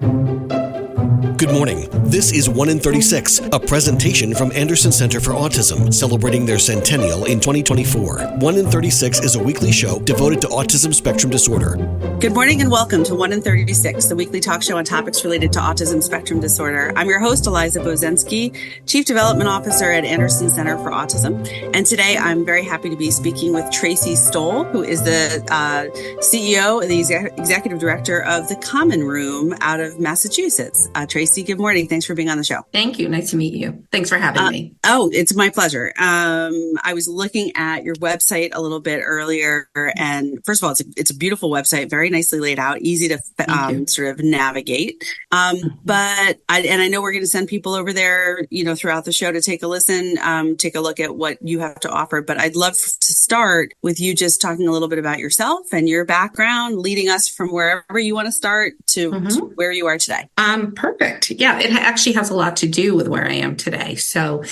Good morning. This is 1 in 36, a presentation from Anderson Center for Autism, celebrating their centennial in 2024. 1 in 36 is a weekly show devoted to autism spectrum disorder. Good morning and welcome to 1 in 36, the weekly talk show on topics related to autism spectrum disorder. I'm your host, Eliza Bozensky, Chief Development Officer at Anderson Center for Autism. And today I'm very happy to be speaking with Tracey Stoll, who is the CEO, the Executive Director of the Common Room out of Massachusetts. Tracey, good morning. Thanks for being on the show. Thank you. Nice to meet you. Thanks for having me. Oh, it's my pleasure. I was looking at your website a little bit earlier, and first of all, it's a beautiful website, very nicely laid out, easy to sort of navigate. But I know we're going to send people over there, throughout the show to take a listen, take a look at what you have to offer. But I'd love to start with you just talking a little bit about yourself and your background, leading us from wherever you want to start to where you are today. Perfect. Yeah, it actually has a lot to do with where I am today. So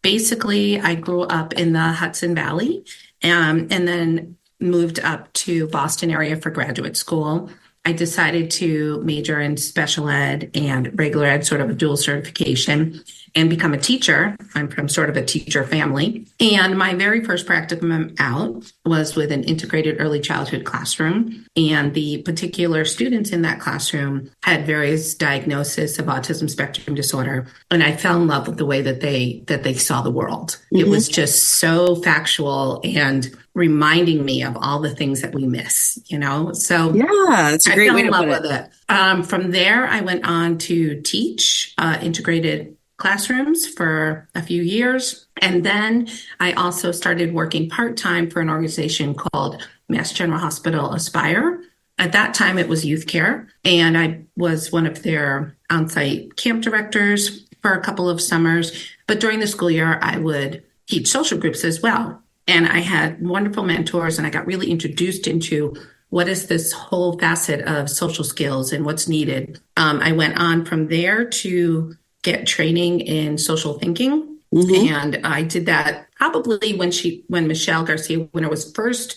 basically, I grew up in the Hudson Valley and then moved up to Boston area for graduate school. I decided to major in special ed and regular ed, sort of a dual certification, and become a teacher. I'm from sort of a teacher family. And my very first practicum out was with an integrated early childhood classroom. And the particular students in that classroom had various diagnoses of autism spectrum disorder. And I fell in love with the way that they saw the world. It was just so factual and reminding me of all the things that we miss, So yeah, that's a great way to put it. With it. From there, I went on to teach integrated classrooms for a few years. And then I also started working part-time for an organization called Mass General Hospital Aspire. At that time, it was youth care. And I was one of their on-site camp directors for a couple of summers. But during the school year, I would teach social groups as well. And I had wonderful mentors, and I got really introduced into what is this whole facet of social skills and what's needed. I went on from there to get training in social thinking. And I did that probably when Michelle Garcia Winter was first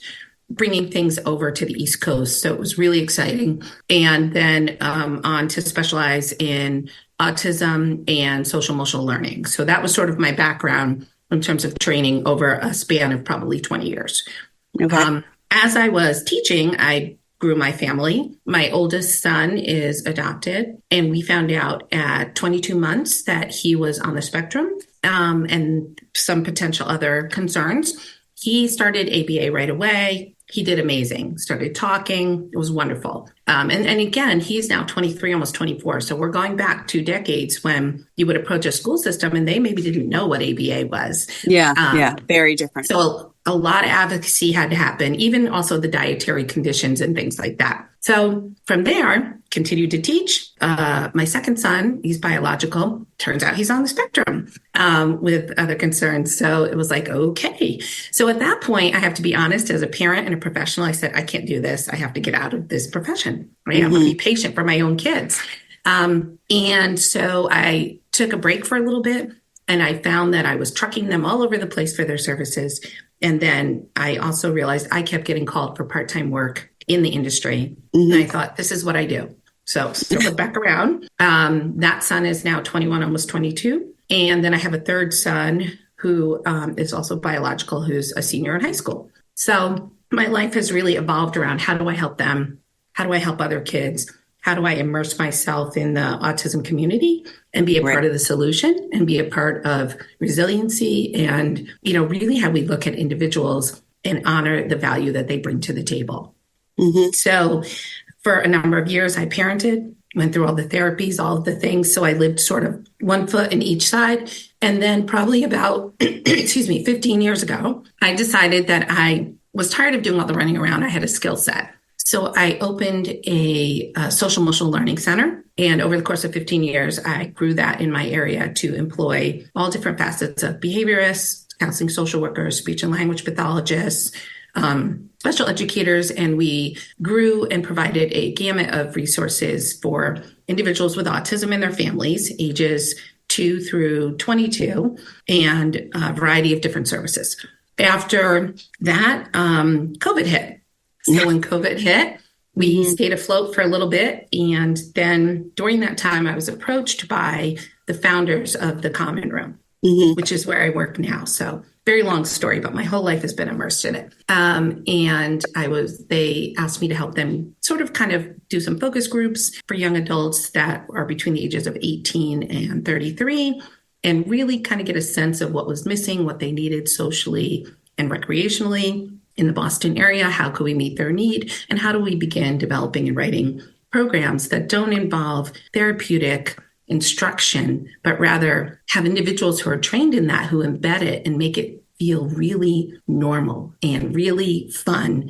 bringing things over to the East Coast. So it was really exciting. And then on to specialize in autism and social emotional learning. So that was sort of my background in terms of training over a span of probably 20 years. Okay. As I was teaching, I grew my family. My oldest son is adopted, and we found out at 22 months that he was on the spectrum and some potential other concerns. He started ABA right away. He did amazing, started talking. It was wonderful. And again, he's now 23, almost 24. So we're going back 2 decades when you would approach a school system and they maybe didn't know what ABA was. Yeah, very different. So a lot of advocacy had to happen, even also the dietary conditions and things like that. So from there, continued to teach. My second son, he's biological. Turns out he's on the spectrum with other concerns. So it was like, okay. So at that point, I have to be honest, as a parent and a professional, I said, I can't do this. I have to get out of this profession. Right? I want to be patient for my own kids. And so I took a break for a little bit, and I found that I was trucking them all over the place for their services. And then I also realized I kept getting called for part-time work in the industry. And I thought, this is what I do. So circled back around. That son is now 21, almost 22. And then I have a third son who is also biological, who's a senior in high school. So my life has really evolved around how do I help them? How do I help other kids? How do I immerse myself in the autism community and be a part of the solution and be a part of resiliency and, really how we look at individuals and honor the value that they bring to the table. So for a number of years, I parented, went through all the therapies, all of the things. So I lived sort of one foot in each side. And then probably about, 15 years ago, I decided that I was tired of doing all the running around. I had a skill set. So I opened a social emotional learning center. And over the course of 15 years, I grew that in my area to employ all different facets of behaviorists, counseling social workers, speech and language pathologists, special educators, and we grew and provided a gamut of resources for individuals with autism and their families, ages 2 through 22, and a variety of different services. After that, COVID hit. So when COVID hit, We stayed afloat for a little bit. And then during that time, I was approached by the founders of the Common Room, which is where I work now. So very long story, but my whole life has been immersed in it. And they asked me to help them sort of kind of do some focus groups for young adults that are between the ages of 18 and 33, and really kind of get a sense of what was missing, what they needed socially and recreationally in the Boston area. How could we meet their need? And how do we begin developing and writing programs that don't involve therapeutic instruction, but rather have individuals who are trained in that, who embed it and make it feel really normal and really fun.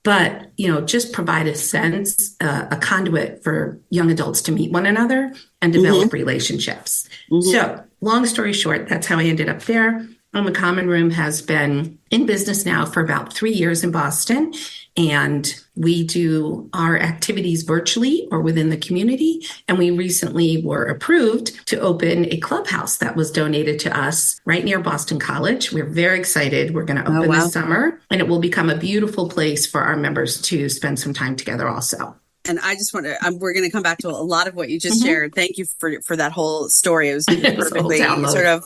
But, just provide a sense, a conduit for young adults to meet one another and develop relationships. So long story short, that's how I ended up there. The Common Room has been in business now for about 3 years in Boston, and we do our activities virtually or within the community. And we recently were approved to open a clubhouse that was donated to us right near Boston College. We're very excited. We're going to open this summer, and it will become a beautiful place for our members to spend some time together also. And I just want to, we're going to come back to a lot of what you just shared. Thank you for that whole story. It was perfectly sort of,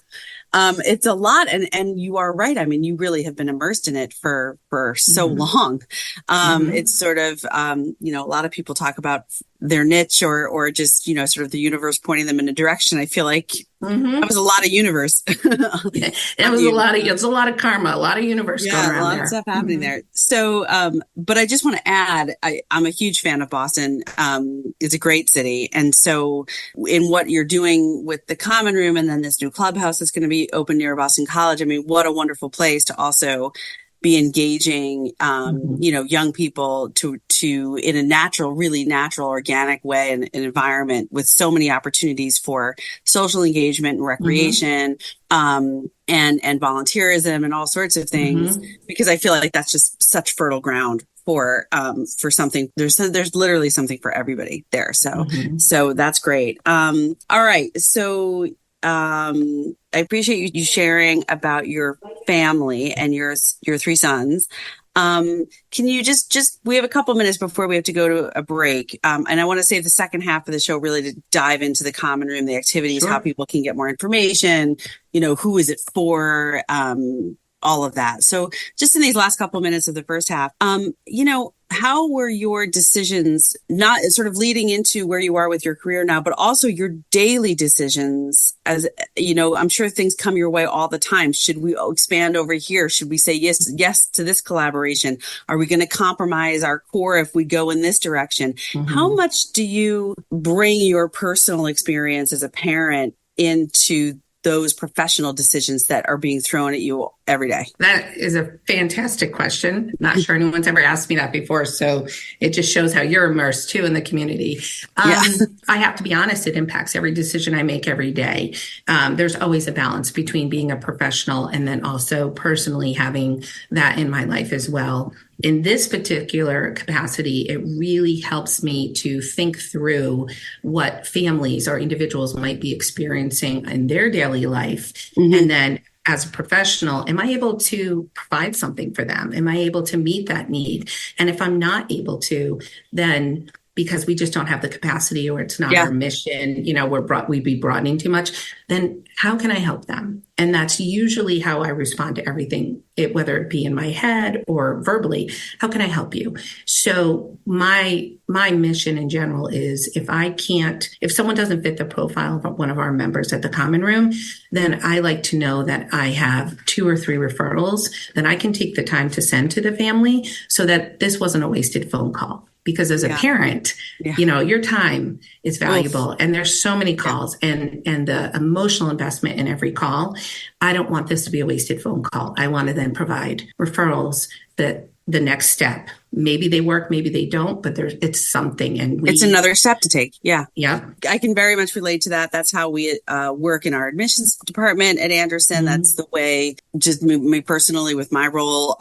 it's a lot. And you are right. I mean, you really have been immersed in it for so long. It's sort of, a lot of people talk about their niche or just, sort of the universe pointing them in a direction. I feel like that was a lot of universe. It was a lot of karma, a lot of universe going around there. A lot of stuff happening there. So, but I just want to add, I'm a huge fan of Boston. It's a great city. And so in what you're doing with the Common Room and then this new clubhouse that's going to be open near Boston College, I mean, what a wonderful place to also be engaging, young people to in a natural, really natural, organic way and an environment with so many opportunities for social engagement and recreation, and volunteerism and all sorts of things, because I feel like that's just such fertile ground for something. There's literally something for everybody there. So that's great. All right. So, I appreciate you sharing about your family and your 3 sons. Can you just, we have a couple minutes before we have to go to a break. And I want to save the second half of the show really to dive into the Common Room, the activities, how people can get more information, who is it for, all of that. So just in these last couple minutes of the first half, how were your decisions, not sort of leading into where you are with your career now, but also your daily decisions? As I'm sure things come your way all the time. Should we expand over here? Should we say yes to this collaboration? Are we going to compromise our core if we go in this direction? How much do you bring your personal experience as a parent into those professional decisions that are being thrown at you every day? That is a fantastic question. Not sure anyone's ever asked me that before. So it just shows how you're immersed too in the community. I have to be honest, it impacts every decision I make every day. There's always a balance between being a professional and then also personally having that in my life as well. In this particular capacity, it really helps me to think through what families or individuals might be experiencing in their daily life. And then as a professional, am I able to provide something for them? Am I able to meet that need? And if I'm not able to, then because we just don't have the capacity or it's not our mission, we'd be broadening too much, then how can I help them? And that's usually how I respond to everything, whether it be in my head or verbally. How can I help you? So my mission in general is if someone doesn't fit the profile of one of our members at the Common Room, then I like to know that I have 2 or 3 referrals that I can take the time to send to the family so that this wasn't a wasted phone call. Because as a parent, your time is valuable and there's so many calls and the emotional investment in every call. I don't want this to be a wasted phone call. I want to then provide referrals that the next step. Maybe they work, maybe they don't, but it's something. And it's another step to take. Yeah. Yeah. I can very much relate to that. That's how we work in our admissions department at Anderson. That's the way, just me personally with my role.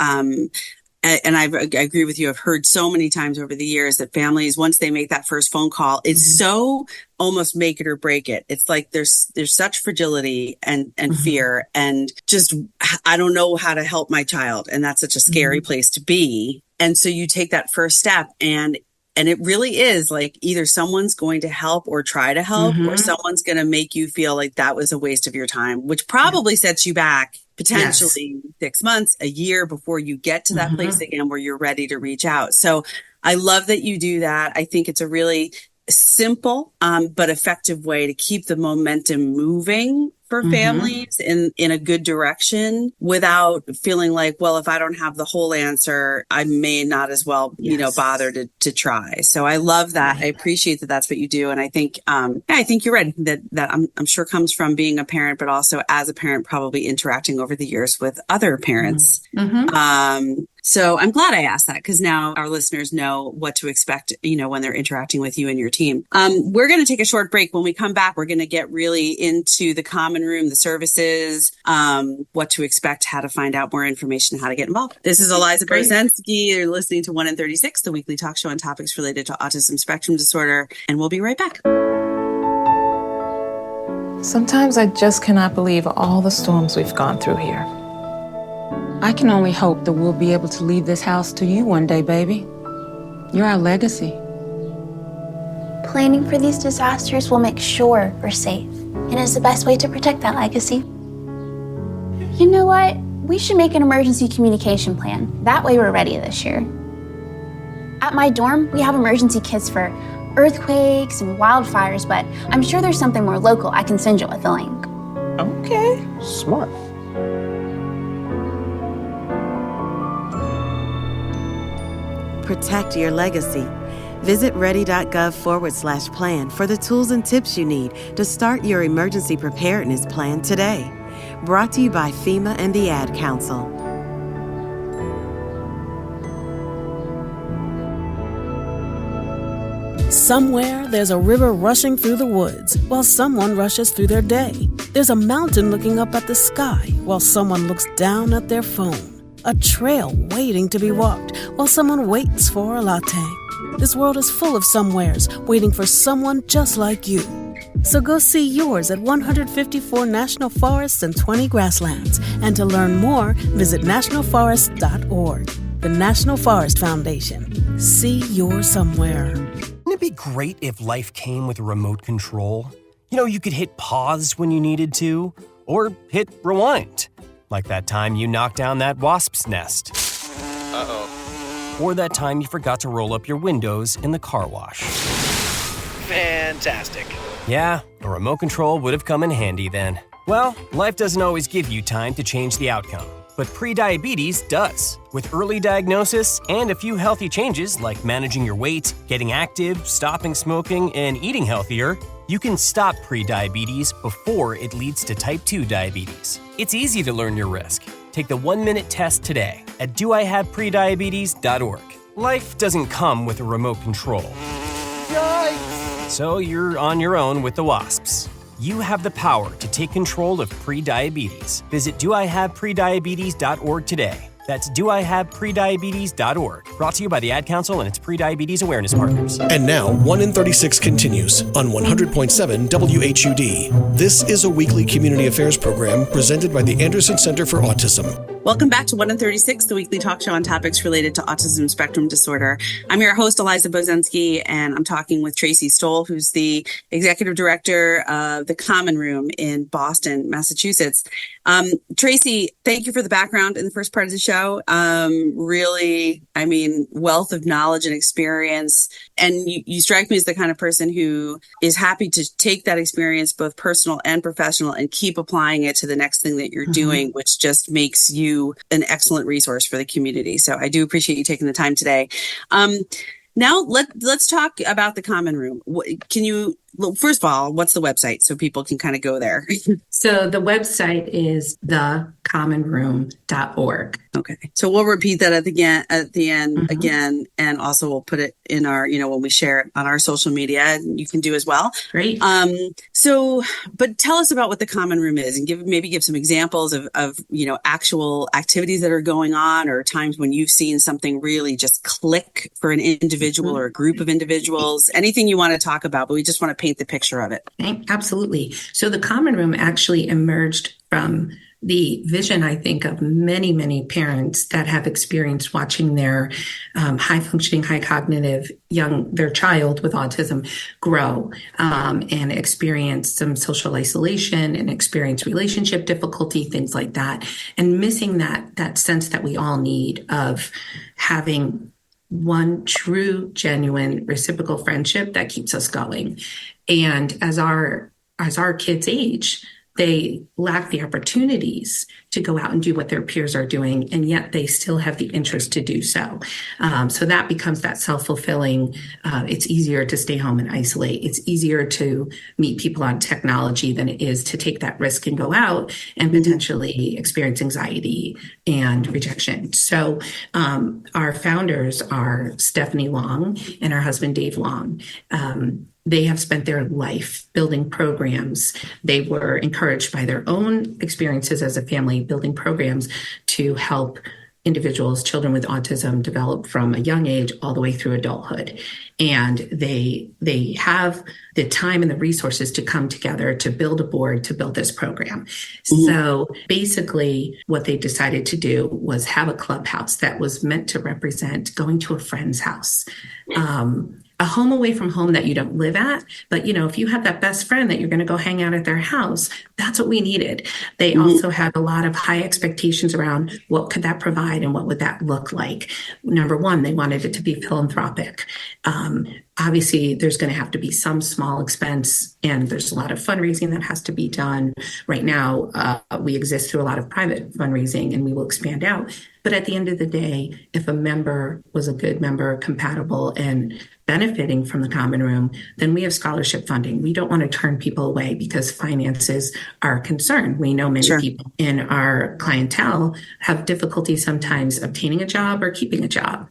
And I agree with you. I've heard so many times over the years that families, once they make that first phone call, it's so almost make it or break it. It's like there's such fragility and fear and just, I don't know how to help my child. And that's such a scary place to be. And so you take that first step and And it really is like either someone's going to help or try to help, or someone's going to make you feel like that was a waste of your time, which probably sets you back potentially 6 months, a year before you get to that place again where you're ready to reach out. So I love that you do that. I think it's a really simple but effective way to keep the momentum moving for families in a good direction without feeling like, well, if I don't have the whole answer, I may not as well, bother to try. So I love that. I appreciate that that's what you do. And I think, I think you're right that I'm sure comes from being a parent, but also as a parent, probably interacting over the years with other parents. So I'm glad I asked that because now our listeners know what to expect, when they're interacting with you and your team. We're going to take a short break. When we come back, we're going to get really into the common room, the services, what to expect, how to find out more information, how to get involved. This is Eliza Brzezinski. You're listening to 1 in 36, the weekly talk show on topics related to autism spectrum disorder. And we'll be right back. Sometimes I just cannot believe all the storms we've gone through here. I can only hope that we'll be able to leave this house to you one day, baby. You're our legacy. Planning for these disasters will make sure we're safe, and is the best way to protect that legacy. You know what? We should make an emergency communication plan. That way we're ready this year. At my dorm, we have emergency kits for earthquakes and wildfires, but I'm sure there's something more local I can send you with a link. Okay. Smart. Protect your legacy. Visit ready.gov/plan for the tools and tips you need to start your emergency preparedness plan today. Brought to you by FEMA and the Ad Council. Somewhere there's a river rushing through the woods while someone rushes through their day. There's a mountain looking up at the sky while someone looks down at their phone. A trail waiting to be walked while someone waits for a latte. This world is full of somewheres waiting for someone just like you. So go see yours at 154 national forests and 20 grasslands. And to learn more, visit nationalforest.org. The National Forest Foundation. See your somewhere. Wouldn't it be great if life came with a remote control? You could hit pause when you needed to, or hit rewind. Like that time you knocked down that wasp's nest. Uh-oh. Or that time you forgot to roll up your windows in the car wash. Fantastic. Yeah, a remote control would have come in handy then. Well, life doesn't always give you time to change the outcome, but prediabetes does. With early diagnosis and a few healthy changes like managing your weight, getting active, stopping smoking, and eating healthier, you can stop prediabetes before it leads to type 2 diabetes. It's easy to learn your risk. Take the 1-minute test today at doihaveprediabetes.org. Life doesn't come with a remote control. Yikes! So you're on your own with the wasps. You have the power to take control of prediabetes. Visit doihaveprediabetes.org today. That's doihaveprediabetes.org. Brought to you by the Ad Council and its pre-diabetes awareness partners. And now, 1 in 36 continues on 100.7 WHUD. This is a weekly community affairs program presented by the Anderson Center for Autism. Welcome back to 1 in 36, the weekly talk show on topics related to autism spectrum disorder. I'm your host, Eliza Brzezinski, and I'm talking with Tracey Stoll, who's the executive director of the Common Room in Boston, Massachusetts. Tracey, thank you for the background in the first part of the show. Really, wealth of knowledge and experience. And you strike me as the kind of person who is happy to take that experience, both personal and professional, and keep applying it to the next thing that you're doing, which just makes you an excellent resource for the community. So I do appreciate you taking the time today. Now let's talk about the Common Room. First of all, what's the website so people can kind of go there? So the website is thecommonroom.org. Okay. So we'll repeat that at the end again, and also we'll put it in our, when we share it on our social media, and you can do as well. Great. But tell us about what the Common Room is, and give some examples of actual activities that are going on, or times when you've seen something really just click for an individual or a group of individuals. Anything you want to talk about, but we just want to paint the picture of it. Absolutely. So the Common Room actually emerged from the vision, I think, of many, many parents that have experienced watching their high functioning, high cognitive their child with autism grow and experience some social isolation and experience relationship difficulty, things like that, and missing that sense that we all need of having one true, genuine, reciprocal friendship that keeps us going. And as our kids age, they lack the opportunities to go out and do what their peers are doing, and yet they still have the interest to do so. So that becomes that self-fulfilling. It's easier to stay home and isolate. It's easier to meet people on technology than it is to take that risk and go out and potentially experience anxiety and rejection. So our founders are Stephanie Long and her husband, Dave Long. They have spent their life building programs. They were encouraged by their own experiences as a family building programs to help individuals, children with autism, develop from a young age all the way through adulthood. And they have the time and the resources to come together to build a board to build this program. So basically what they decided to do was have a clubhouse that was meant to represent going to a friend's house. A home away from home that you don't live at. But, if you have that best friend that you're going to go hang out at their house, that's what we needed. They also had a lot of high expectations around what could that provide and what would that look like. Number one, they wanted it to be philanthropic. Obviously, there's going to have to be some small expense, and there's a lot of fundraising that has to be done. Right now, we exist through a lot of private fundraising, and we will expand out. But at the end of the day, if a member was a good member, compatible, and benefiting from the common room, then we have scholarship funding. We don't want to turn people away because finances are a concern. We know many people in our clientele have difficulty sometimes obtaining a job or keeping a job.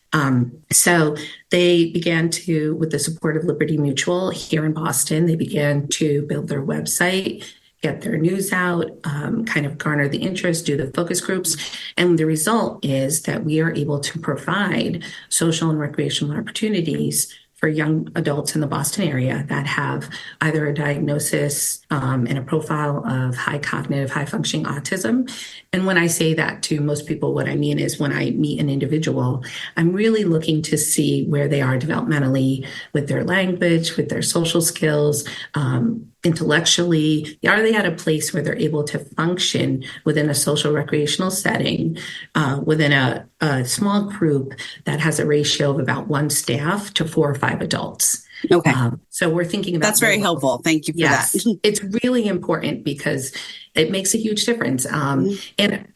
So they began to, with the support of Liberty Mutual here in Boston, they began to build their website, get their news out, kind of garner the interest, do the focus groups. And the result is that we are able to provide social and recreational opportunities for young adults in the Boston area that have either a diagnosis and a profile of high cognitive, high functioning autism. And when I say that to most people, what I mean is when I meet an individual, I'm really looking to see where they are developmentally with their language, with their social skills, intellectually. Are they at a place where they're able to function within a social recreational setting, within a small group that has a ratio of about 1 staff to 4 or 5 adults? Okay. So we're thinking about that's very helpful. Thank you for that. It's really important because it makes a huge difference. And,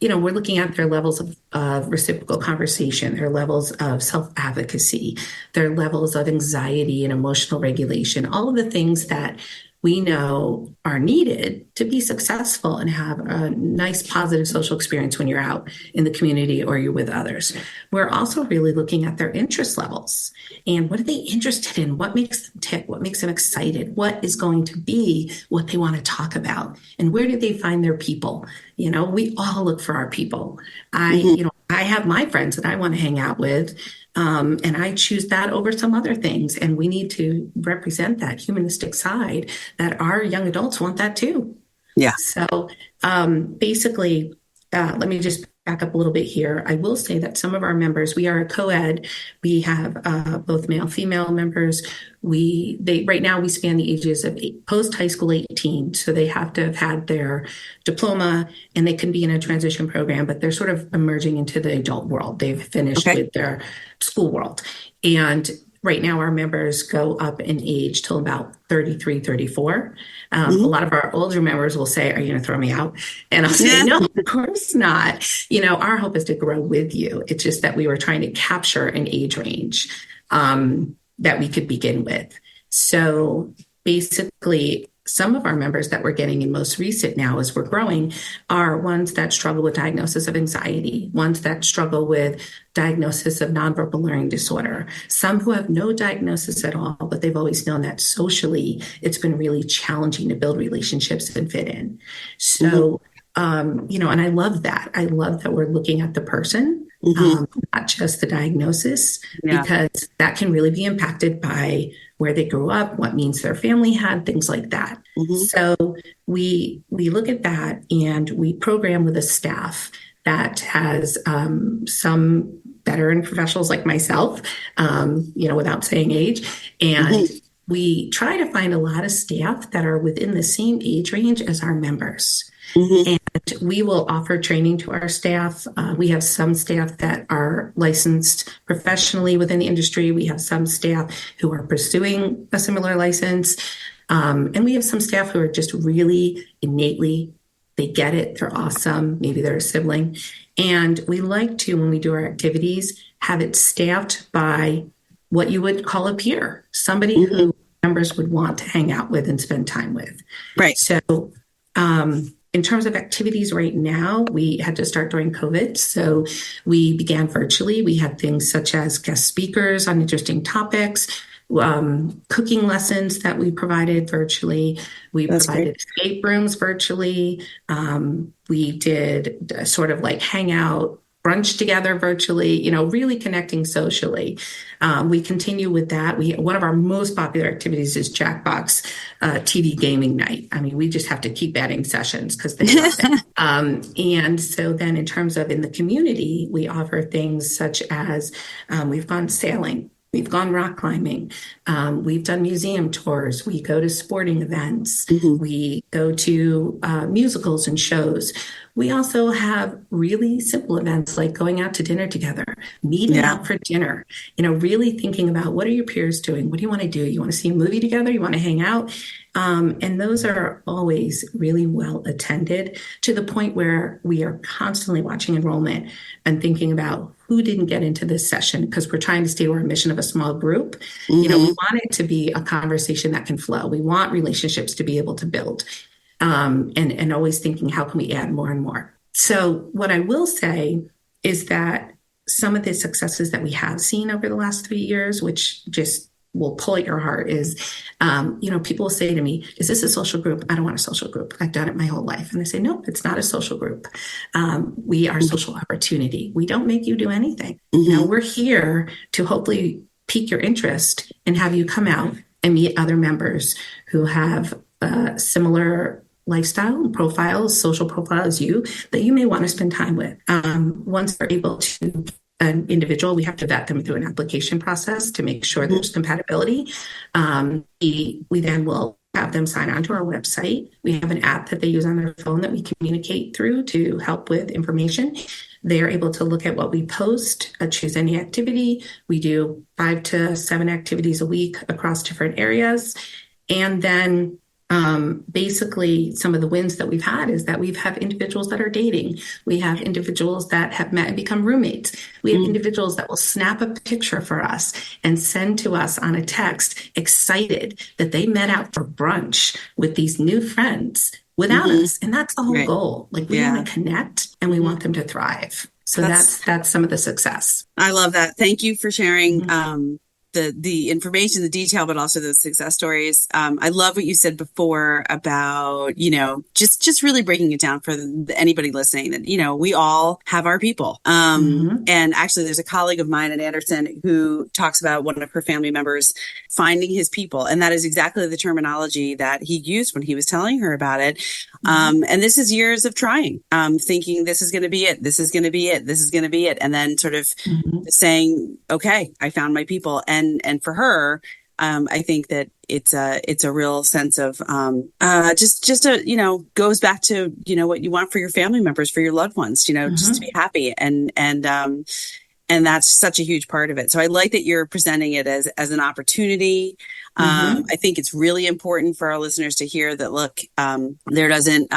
we're looking at their levels of reciprocal conversation, their levels of self-advocacy, their levels of anxiety and emotional regulation, all of the things that we know are needed to be successful and have a nice, positive social experience when you're out in the community or you're with others. We're also really looking at their interest levels and what are they interested in? What makes them tick? What makes them excited? What is going to be what they want to talk about? And where do they find their people? We all look for our people. I have my friends that I want to hang out with. And I choose that over some other things. And we need to represent that humanistic side that our young adults want that too. Yeah. So basically, let me just back up a little bit here. I will say that some of our members, we are a co-ed. We have both male, female members. Right now we span the ages of post-high school 18. So they have to have had their diploma and they can be in a transition program, but they're sort of emerging into the adult world. They've finished with their school world. And right now our members go up in age till about 33, 34. A lot of our older members will say, are you going to throw me out? And I'll say, no, of course not. Our hope is to grow with you. It's just that we were trying to capture an age range that we could begin with. So basically, some of our members that we're getting in most recent now as we're growing are ones that struggle with diagnosis of anxiety, ones that struggle with diagnosis of nonverbal learning disorder, some who have no diagnosis at all, but they've always known that socially it's been really challenging to build relationships and fit in. So, and I love that. I love that we're looking at the person, not just the diagnosis, because that can really be impacted by where they grew up, what means their family had, things like that. So we look at that and we program with a staff that has some veteran professionals like myself, without saying age. And we try to find a lot of staff that are within the same age range as our members. And we will offer training to our staff. We have some staff that are licensed professionally within the industry. We have some staff who are pursuing a similar license. And we have some staff who are just really innately, they get it, they're awesome. Maybe they're a sibling. And we like to, when we do our activities, have it staffed by what you would call a peer, somebody who members would want to hang out with and spend time with. Right. So in terms of activities right now, we had to start during COVID. So we began virtually. We had things such as guest speakers on interesting topics, cooking lessons that we provided virtually. We provided escape rooms virtually. We did sort of like hangout brunch together virtually, really connecting socially. We continue with that. One of our most popular activities is Jackbox TV gaming night. I mean, we just have to keep adding sessions because they love it. And so then in terms of in the community, we offer things such as we've gone sailing. We've gone rock climbing. We've done museum tours. We go to sporting events. We go to musicals and shows. We also have really simple events like going out to dinner together, meeting out for dinner, really thinking about what are your peers doing? What do you want to do? You want to see a movie together? You want to hang out? And those are always really well attended to the point where we are constantly watching enrollment and thinking about who didn't get into this session because we're trying to stay to our mission of a small group. We want it to be a conversation that can flow. We want relationships to be able to build and always thinking, how can we add more and more? So what I will say is that some of the successes that we have seen over the last 3 years, which just will pull at your heart is, people will say to me, is this a social group? I don't want a social group. I've done it my whole life. And I say, no, it's not a social group. We are social opportunity. We don't make you do anything. We're here to hopefully pique your interest and have you come out and meet other members who have similar lifestyle profiles, social profile as you, that you may want to spend time with. Once they're able to an individual, we have to vet them through an application process to make sure there's compatibility. We then will have them sign on to our website. We have an app that they use on their phone that we communicate through to help with information. They are able to look at what we post, choose any activity. We do 5 to 7 activities a week across different areas. And then basically some of the wins that we've had is that we've had individuals that are dating. We have individuals that have met and become roommates. We have individuals that will snap a picture for us and send to us on a text, excited that they met out for brunch with these new friends without us. And that's the whole goal. Like we want to connect and we want them to thrive. So that's some of the success. I love that. Thank you for sharing the information, the detail, but also the success stories. I love what you said before about, just really breaking it down for anybody listening that, we all have our people. And actually there's a colleague of mine at Anderson who talks about one of her family members finding his people. And that is exactly the terminology that he used when he was telling her about it. And this is years of trying, thinking this is going to be it. This is going to be it. This is going to be it. And then sort of saying, okay, I found my people. And for her, I think that it's a real sense of goes back to what you want for your family members, for your loved ones, just to be happy and that's such a huge part of it. So I like that you're presenting it as an opportunity. I think it's really important for our listeners to hear that, look, there doesn't,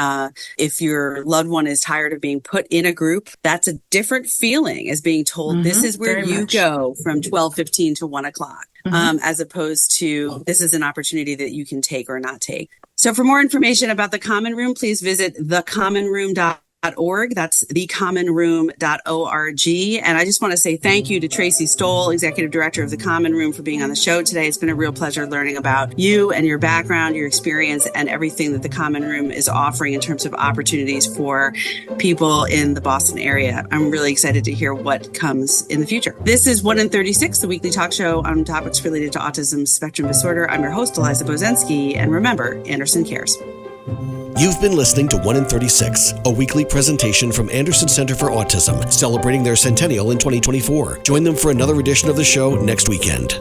if your loved one is tired of being put in a group, that's a different feeling as being told this is where you go from 12:15 to 1 o'clock, as opposed to this is an opportunity that you can take or not take. So for more information about The Common Room, please visit thecommonroom.com. That's thecommonroom.org. And I just want to say thank you to Tracey Stoll, Executive Director of the Common Room, for being on the show today. It's been a real pleasure learning about you and your background, your experience, and everything that the Common Room is offering in terms of opportunities for people in the Boston area. I'm really excited to hear what comes in the future. This is 1 in 36, the weekly talk show on topics related to autism spectrum disorder. I'm your host, Eliza Bozensky. And remember, Anderson cares. You've been listening to 1 in 36, a weekly presentation from Anderson Center for Autism, celebrating their centennial in 2024. Join them for another edition of the show next weekend.